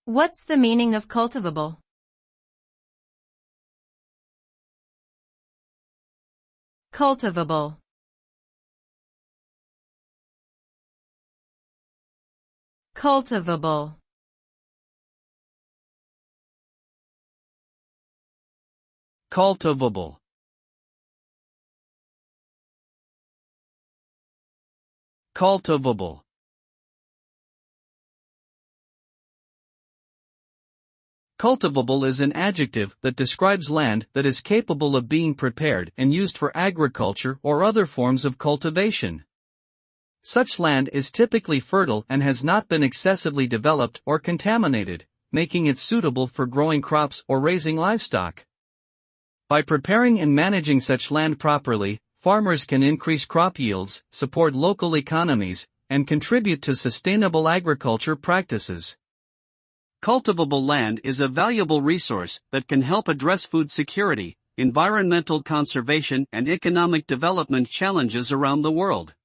What's the meaning of cultivable? Cultivable. Cultivable. Cultivable. Cultivable. Cultivable is an adjective that describes land that is capable of being prepared and used for agriculture or other forms of cultivation. Such land is typically fertile and has not been excessively developed or contaminated, making it suitable for growing crops or raising livestock. By preparing and managing such land properly, farmers can increase crop yields, support local economies, and contribute to sustainable agriculture practices. Cultivable land is a valuable resource that can help address food security, environmental conservation, and economic development challenges around the world.